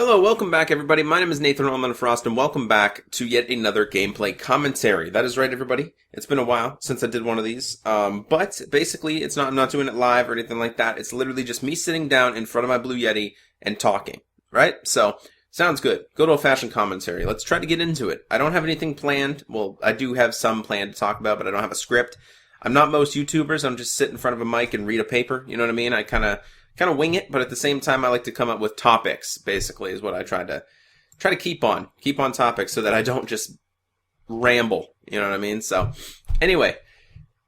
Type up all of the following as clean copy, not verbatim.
Hello, welcome back everybody. My name is Nathan ELEMENTofFROST and welcome back to yet another gameplay commentary. That is right everybody. It's been a while since I did one of these. But basically I'm not doing it live or anything like that. It's literally just me sitting down in front of my Blue Yeti and talking. Right? So, sounds good. Good old-fashioned commentary. Let's try to get into it. I don't have anything planned. Well, I do have some planned to talk about, but I don't have a script. I'm not most YouTubers. I'm just sit in front of a mic and read a paper. You know what I mean? I kind of wing it, but at the same time, I like to come up with topics, basically, is what I try to keep on topics so that I don't just ramble, you know what I mean? So, anyway,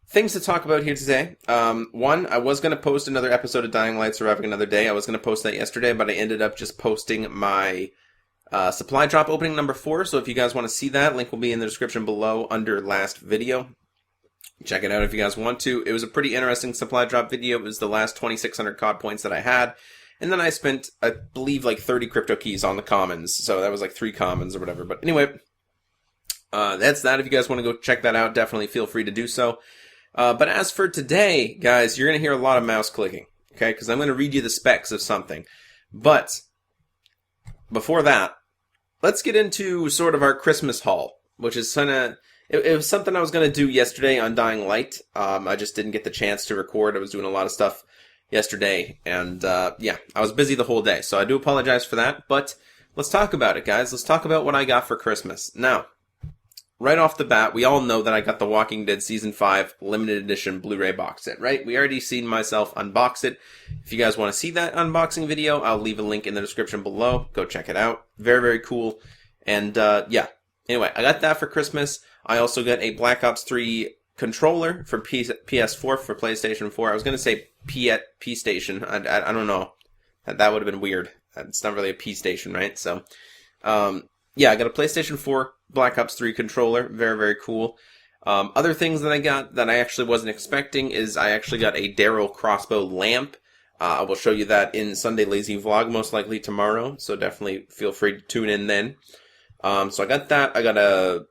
things to talk about here today. One, I was going to post another episode of Dying Light Surviving Another Day. I was going to post that yesterday, but I ended up just posting my supply drop opening number 4, so if you guys want to see that, link will be in the description below under last video. Check it out if you guys want to. It was a pretty interesting supply drop video. It was the last 2,600 COD points that I had. And then I spent, I believe, like 30 crypto keys on the commons. So that was like 3 commons or whatever. But anyway, that's that. If you guys want to go check that out, definitely feel free to do so. But as for today, guys, you're going to hear a lot of mouse clicking. Okay? Because I'm going to read you the specs of something. But before that, let's get into sort of our Christmas haul, which is kind of... It was something I was going to do yesterday on Dying Light. I just didn't get the chance to record. I was doing a lot of stuff yesterday. And, yeah, I was busy the whole day. So I do apologize for that. But let's talk about it, guys. Let's talk about what I got for Christmas. Now, right off the bat, we all know that I got the Walking Dead Season 5 Limited Edition Blu-ray box set, right? We already seen myself unbox it. If you guys want to see that unboxing video, I'll leave a link in the description below. Go check it out. Very, very cool. And, yeah. Anyway, I got that for Christmas. I also got a Black Ops 3 controller for PS4 for PlayStation 4. I was going to say P Station. I don't know. That would have been weird. It's not really a P Station, right? So, yeah, I got a PlayStation 4 Black Ops 3 controller. Very, very cool. Other things that I got that I actually wasn't expecting is I actually got a Daryl crossbow lamp. I will show you that in Sunday Lazy Vlog, most likely tomorrow. So definitely feel free to tune in then. So I got that. I got a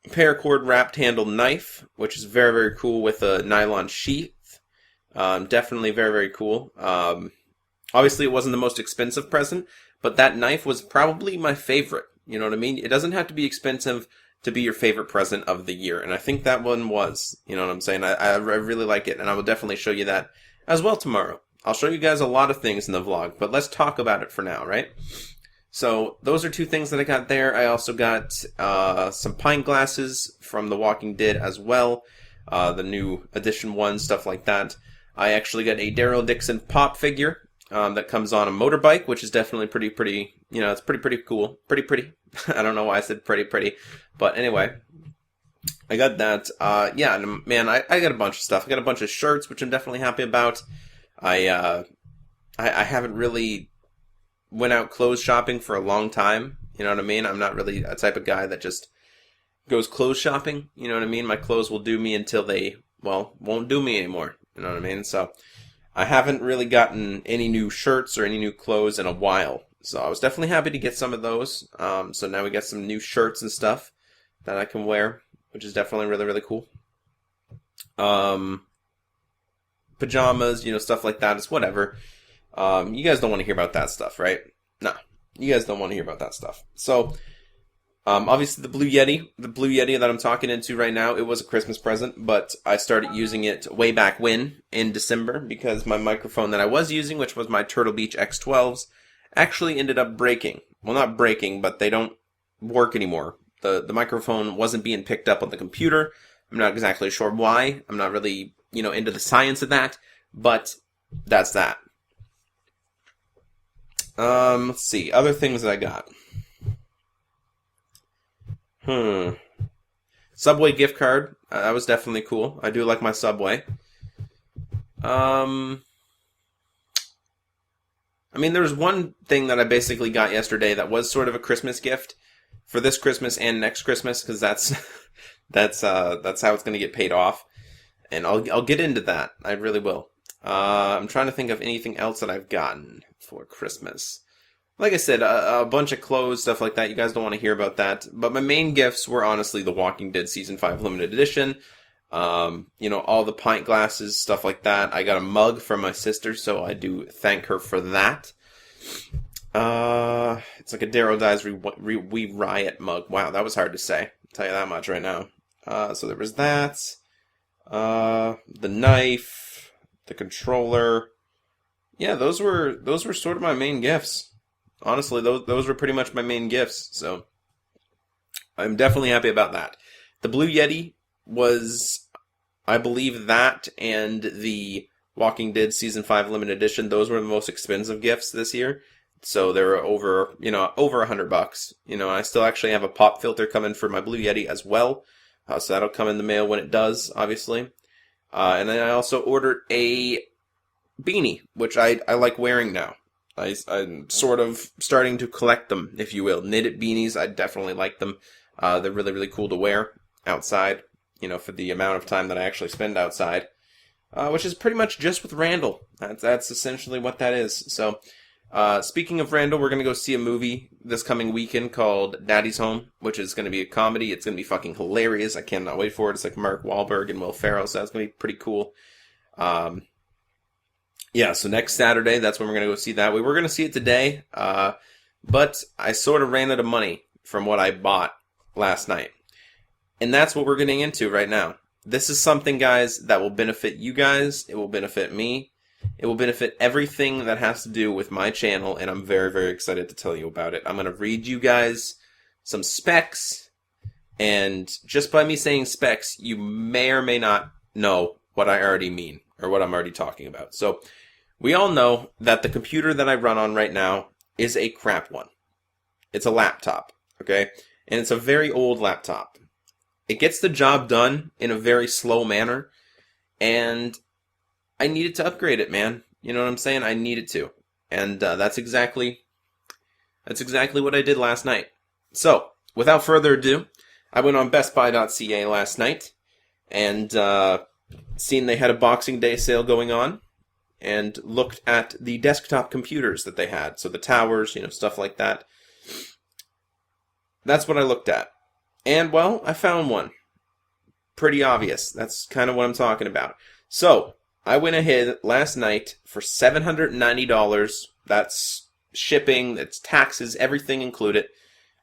paracord wrapped handle knife, which is very, very cool with a nylon sheath. Definitely very, very cool. Obviously, it wasn't the most expensive present, but that knife was probably my favorite. You know what I mean? It doesn't have to be expensive to be your favorite present of the year, and I think that one was. You know what I'm saying? I really like it, and I will definitely show you that as well tomorrow. I'll show you guys a lot of things in the vlog, but let's talk about it for now, right? So, those are 2 things that I got there. I also got some pint glasses from The Walking Dead as well. The new edition one, stuff like that. I actually got a Daryl Dixon pop figure that comes on a motorbike, which is definitely pretty, you know, it's pretty cool. Pretty. I don't know why I said pretty. But anyway, I got that. Yeah, and man, I got a bunch of stuff. I got a bunch of shirts, which I'm definitely happy about. I haven't really went out clothes shopping for a long time. You know what I mean? I'm not really a type of guy that just goes clothes shopping. You know what I mean? My clothes will do me until they, well, won't do me anymore. You know what I mean? So I haven't really gotten any new shirts or any new clothes in a while. So I was definitely happy to get some of those. So now we got some new shirts and stuff that I can wear, which is definitely really, really cool. Pajamas, you know, stuff like that. It's whatever. You guys don't want to hear about that stuff, right? No, you guys don't want to hear about that stuff. So, obviously the Blue Yeti that I'm talking into right now, it was a Christmas present, but I started using it way back when, in December, because my microphone that I was using, which was my Turtle Beach X12s, actually ended up breaking. Well, not breaking, but they don't work anymore. The microphone wasn't being picked up on the computer. I'm not exactly sure why. I'm not really, you know, into the science of that, but that's that. Let's see. Other things that I got. Subway gift card. That was definitely cool. I do like my Subway. I mean, there's one thing that I basically got yesterday that was sort of a Christmas gift for this Christmas and next Christmas, because that's how it's going to get paid off. And I'll get into that. I really will. I'm trying to think of anything else that I've gotten for Christmas. Like I said, a bunch of clothes, stuff like that. You guys don't want to hear about that. But my main gifts were honestly The Walking Dead Season 5 Limited Edition. You know, all the pint glasses, stuff like that. I got a mug from my sister, so I do thank her for that. It's like a Darrow Dies We Riot mug. Wow, that was hard to say. I'll tell you that much right now. So there was that. The knife, the controller. Yeah, those were sort of my main gifts. Honestly, those were pretty much my main gifts. So I'm definitely happy about that. The Blue Yeti was, I believe, that and the Walking Dead Season 5 Limited Edition. Those were the most expensive gifts this year. So they were over $100. I still actually have a pop filter coming for my Blue Yeti as well. So that'll come in the mail when it does, obviously. And then I also ordered a beanie, which I like wearing now. I'm sort of starting to collect them, if you will. Knitted beanies, I definitely like them. They're really, really cool to wear outside, for the amount of time that I actually spend outside. Which is pretty much just with Randall. That's essentially what that is. So, speaking of Randall, we're going to go see a movie this coming weekend called Daddy's Home, which is going to be a comedy. It's going to be fucking hilarious. I cannot wait for it. It's like Mark Wahlberg and Will Ferrell, so that's going to be pretty cool. Yeah, so next Saturday, that's when we're going to go see that. We were going to see it today, but I sort of ran out of money from what I bought last night. And that's what we're getting into right now. This is something, guys, that will benefit you guys. It will benefit me. It will benefit everything that has to do with my channel, and I'm very, very excited to tell you about it. I'm going to read you guys some specs, and just by me saying specs, you may or may not know what I already mean, or what I'm already talking about. So, we all know that the computer that I run on right now is a crap one. It's a laptop, okay? And it's a very old laptop. It gets the job done in a very slow manner, and I needed to upgrade it, man. You know what I'm saying? I needed to. And that's exactly what I did last night. So, without further ado, I went on bestbuy.ca last night, and seen they had a Boxing Day sale going on, and looked at the desktop computers that they had. So the towers, stuff like that. That's what I looked at. And, well, I found one. Pretty obvious. That's kind of what I'm talking about. So, I went ahead last night for $790. That's shipping, that's taxes, everything included.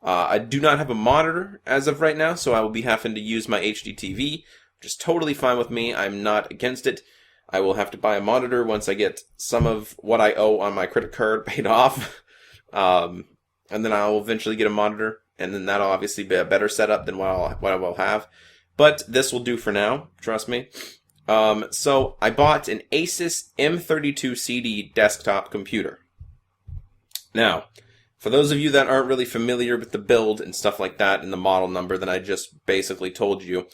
I do not have a monitor as of right now, so I will be having to use my HDTV, which is totally fine with me. I'm not against it. I will have to buy a monitor once I get some of what I owe on my credit card paid off. And then I'll eventually get a monitor, and then that'll obviously be a better setup than what I will have. But this will do for now, trust me. So I bought an Asus M32 CD desktop computer. Now, for those of you that aren't really familiar with the build and stuff like that and the model number that I just basically told you,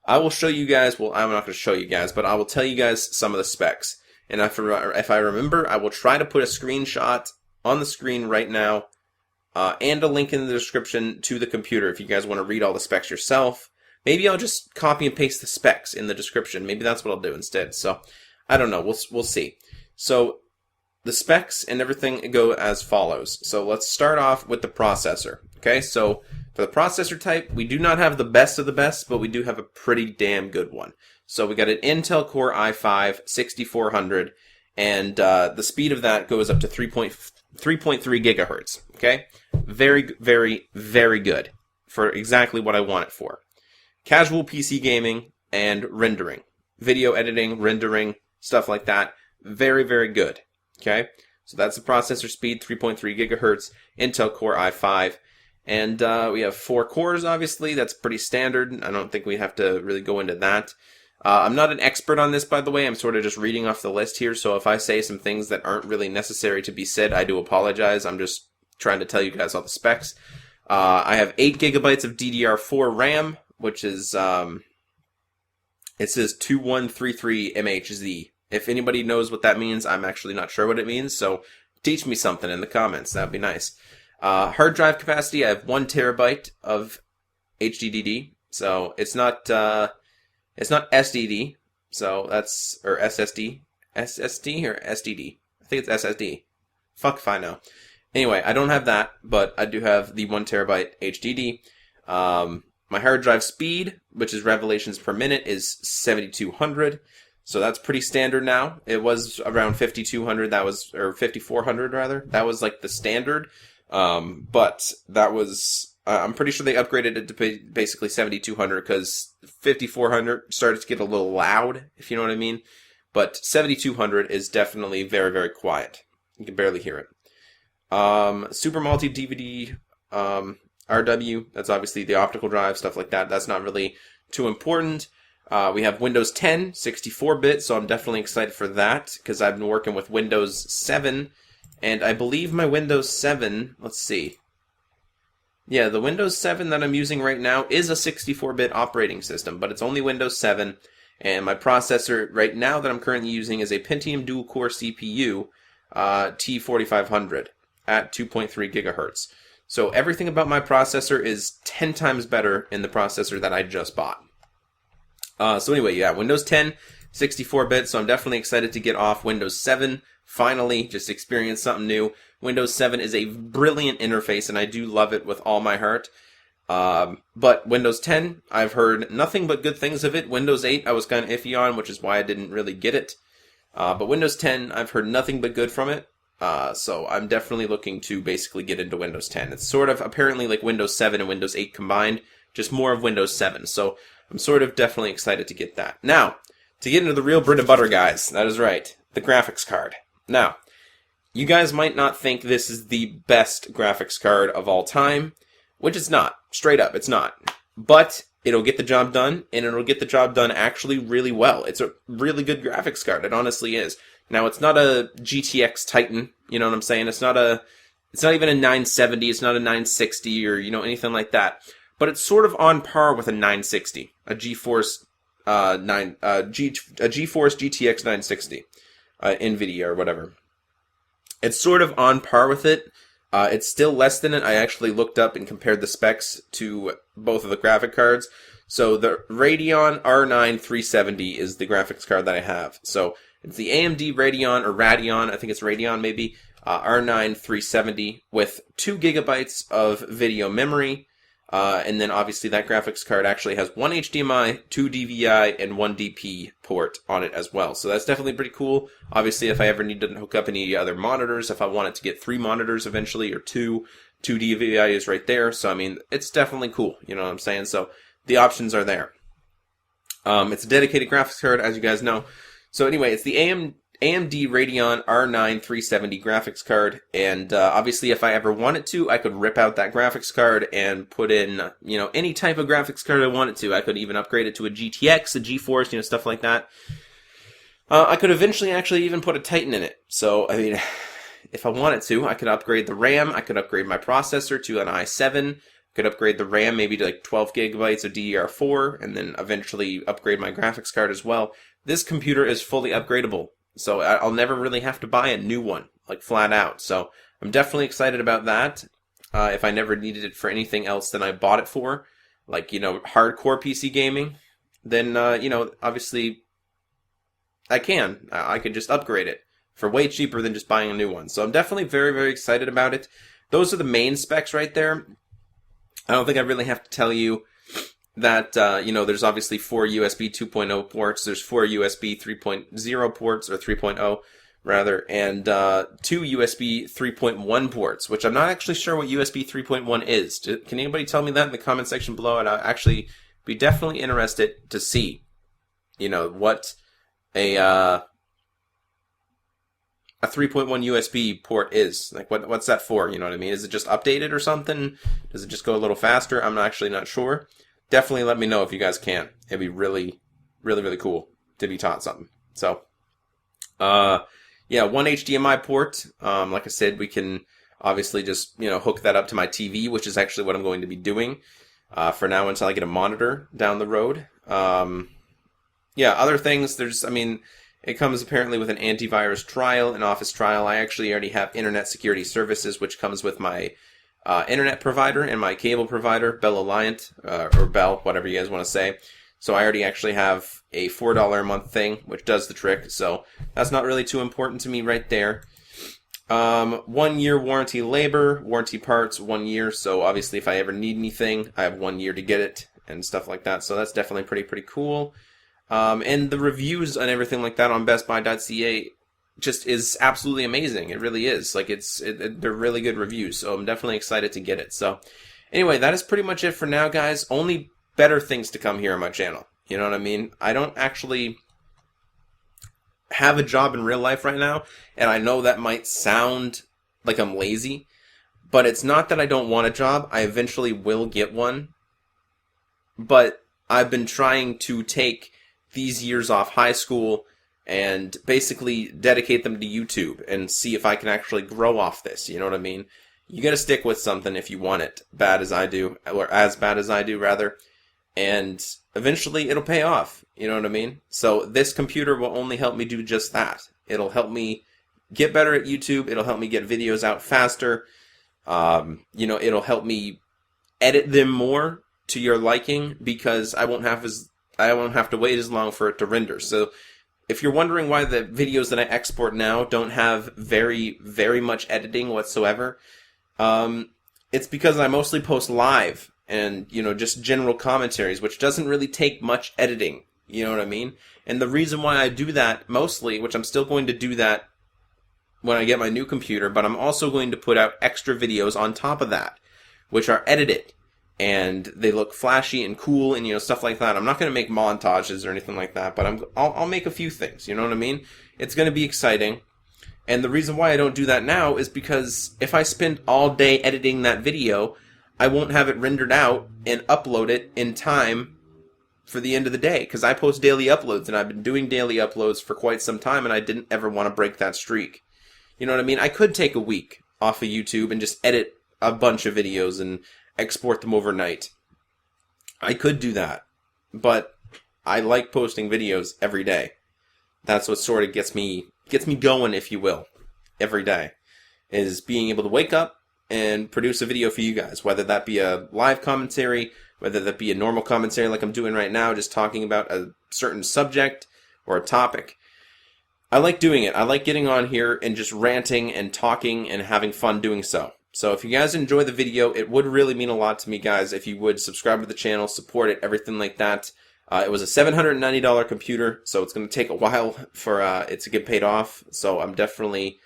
I will show you guys, well, I'm not going to show you guys, but I will tell you guys some of the specs. And if I remember, I will try to put a screenshot on the screen right now, and a link in the description to the computer if you guys want to read all the specs yourself. Maybe I'll just copy and paste the specs in the description. Maybe that's what I'll do instead. So, I don't know. We'll see. So, the specs and everything go as follows. So, let's start off with the processor. Okay, so for the processor type, we do not have the best of the best, but we do have a pretty damn good one. So, we got an Intel Core i5 6400, and the speed of that goes up to 3.3 gigahertz. Okay, very, very, very good for exactly what I want it for. Casual PC gaming and rendering. Video editing, rendering, stuff like that. Very, very good. Okay? So that's the processor speed, 3.3 gigahertz, Intel Core i5. And we have 4 cores, obviously. That's pretty standard. I don't think we have to really go into that. I'm not an expert on this, by the way. I'm sort of just reading off the list here. So if I say some things that aren't really necessary to be said, I do apologize. I'm just trying to tell you guys all the specs. I have 8 gigabytes of DDR4 RAM, which is, it says 2133 MHz. If anybody knows what that means, I'm actually not sure what it means, so teach me something in the comments. That'd be nice. Hard drive capacity, I have 1 terabyte of HDD, so it's not SDD, so that's, or SSD. SSD or SDD? I think it's SSD. Fuck if I know. Anyway, I don't have that, but I do have the 1 terabyte HDD. My hard drive speed, which is revelations per minute, is 7,200. So that's pretty standard now. It was around 5,200. That was, or 5,400 rather. That was like the standard. But that was, I'm pretty sure they upgraded it to basically 7200 because 5400 started to get a little loud, if you know what I mean. But 7200 is definitely very, very quiet. You can barely hear it. Super Multi DVD RW, that's obviously the optical drive, stuff like that. That's not really too important. We have Windows 10, 64-bit, so I'm definitely excited for that because I've been working with Windows 7, and I believe my Windows 7, let's see. Yeah, the Windows 7 that I'm using right now is a 64-bit operating system, but it's only Windows 7, and my processor right now that I'm currently using is a Pentium dual-core CPU T4500 at 2.3 gigahertz. So everything about my processor is 10 times better in the processor that I just bought. So anyway, yeah, Windows 10, 64-bit, so I'm definitely excited to get off Windows 7. Finally, just experience something new. Windows 7 is a brilliant interface, and I do love it with all my heart. But Windows 10, I've heard nothing but good things of it. Windows 8, I was kind of iffy on, which is why I didn't really get it. But Windows 10, I've heard nothing but good from it. So I'm definitely looking to basically get into Windows 10. It's sort of apparently like Windows 7 and Windows 8 combined, just more of Windows 7. So I'm sort of definitely excited to get that. Now, to get into the real bread and butter, guys, that is right, the graphics card. Now, you guys might not think this is the best graphics card of all time, which it's not. Straight up, it's not. But it'll get the job done, and it'll get the job done actually really well. It's a really good graphics card. It honestly is. Now, it's not a GTX Titan, you know what I'm saying? It's not even a 970, it's not a 960 or, anything like that. But it's sort of on par with a 960, a GeForce GTX 960, NVIDIA or whatever. It's sort of on par with it. It's still less than it. I actually looked up and compared the specs to both of the graphic cards. So the Radeon R9-370 is the graphics card that I have. So it's the AMD Radeon, or Radeon, I think it's Radeon maybe, R9-370 with 2 gigabytes of video memory. And then obviously that graphics card actually has 1 HDMI, 2 DVI, and 1 DP port on it as well. So that's definitely pretty cool. Obviously, if I ever need to hook up any other monitors, if I wanted to get 3 monitors eventually, or 2 DVI is right there. So, I mean, it's definitely cool. You know what I'm saying? So the options are there. It's a dedicated graphics card, as you guys know. So anyway, it's the AMD Radeon R9-370 graphics card, and obviously if I ever wanted to, I could rip out that graphics card and put in, any type of graphics card I wanted to. I could even upgrade it to a GTX, a GeForce, stuff like that. I could eventually actually even put a Titan in it. So, I mean, if I wanted to, I could upgrade the RAM, I could upgrade my processor to an i7, could upgrade the RAM maybe to like 12 gigabytes of DDR4, and then eventually upgrade my graphics card as well. This computer is fully upgradable. So I'll never really have to buy a new one, like flat out. So I'm definitely excited about that. If I never needed it for anything else than I bought it for, like, hardcore PC gaming, then, obviously I could just upgrade it for way cheaper than just buying a new one. So I'm definitely very, very excited about it. Those are the main specs right there. I don't think I really have to tell you that, there's obviously 4 USB 2.0 ports, there's 4 USB 3.0 ports, or 3.0 rather, and 2 USB 3.1 ports, which I'm not actually sure what USB 3.1 is. Can anybody tell me that in the comment section below? And I'll actually be definitely interested to see, what a 3.1 USB port is. Like, what's that for? You know what I mean? Is it just updated or something? Does it just go a little faster? I'm actually not sure. Definitely let me know if you guys can. It'd be really, really, really cool to be taught something. So, 1 HDMI port. Like I said, we can obviously just, hook that up to my TV, which is actually what I'm going to be doing for now until I get a monitor down the road. Other things, it comes apparently with an antivirus trial, an office trial. I actually already have internet security services, which comes with my internet provider and my cable provider, Bell Alliant, or Bell, whatever you guys want to say. So I already actually have a $4 a month thing, which does the trick. So that's not really too important to me right there. 1 year warranty labor, warranty parts, 1 year. So obviously if I ever need anything, I have 1 year to get it and stuff like that. So that's definitely pretty cool. And the reviews and everything like that on bestbuy.ca just is absolutely amazing. It really is. Like they're really good reviews, so I'm definitely excited to get it. So anyway, that is pretty much it for now, guys. Only better things to come here on my channel. You know what I mean? I don't actually have a job in real life right now, and I know that might sound like I'm lazy, but it's not that I don't want a job. I eventually will get one, but I've been trying to take these years off high school and basically dedicate them to YouTube and see if I can actually grow off this. You know what I mean? You gotta stick with something if you want it bad as I do, or as bad as I do, rather. And eventually it'll pay off. You know what I mean? So this computer will only help me do just that. It'll help me get better at YouTube. It'll help me get videos out faster. You know, it'll help me edit them more to your liking, because I won't have to wait as long for it to render. So if you're wondering why the videos that I export now don't have very, very much editing whatsoever, it's because I mostly post live and, you know, just general commentaries, which doesn't really take much editing. You know what I mean? And the reason why I do that mostly, which I'm still going to do that when I get my new computer, but I'm also going to put out extra videos on top of that, which are edited, and they look flashy and cool and, you know, stuff like that. I'm not going to make montages or anything like that, but I'll make a few things, you know what I mean? It's going to be exciting. And the reason why I don't do that now is because if I spend all day editing that video, I won't have it rendered out and upload it in time for the end of the day, because I post daily uploads, and I've been doing daily uploads for quite some time, and I didn't ever want to break that streak. You know what I mean? I could take a week off of YouTube and just edit a bunch of videos and export them overnight. I could do that, but I like posting videos every day. That's what sort of gets me going, if you will, every day, is being able to wake up and produce a video for you guys, whether that be a live commentary, whether that be a normal commentary like I'm doing right now, just talking about a certain subject or a topic. I like doing it. I like getting on here and just ranting and talking and having fun doing so. So if you guys enjoy the video, it would really mean a lot to me, guys, if you would subscribe to the channel, support it, everything like that. It was a $790 computer, so it's going to take a while for it to get paid off. So I'm definitely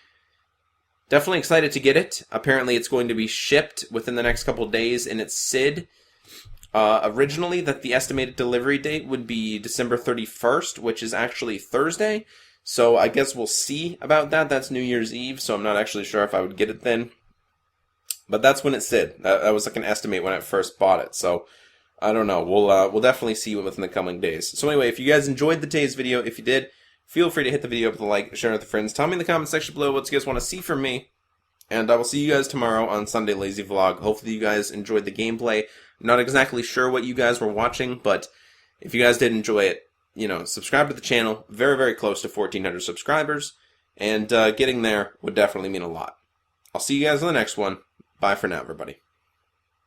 excited to get it. Apparently it's going to be shipped within the next couple of days, and it's SID. Originally, that the estimated delivery date would be December 31st, which is actually Thursday. So I guess we'll see about that. That's New Year's Eve, so I'm not actually sure if I would get it then. But that's when it SID. That was like an estimate when I first bought it. So I don't know. We'll definitely see within the coming days. So anyway, if you guys enjoyed today's video, if you did, feel free to hit the video up with a like, share it with your friends. Tell me in the comment section below what you guys want to see from me. And I will see you guys tomorrow on Sunday Lazy Vlog. Hopefully you guys enjoyed the gameplay. I'm not exactly sure what you guys were watching, but if you guys did enjoy it, you know, subscribe to the channel. Very, very close to 1,400 subscribers. And getting there would definitely mean a lot. I'll see you guys in the next one. Bye for now, everybody.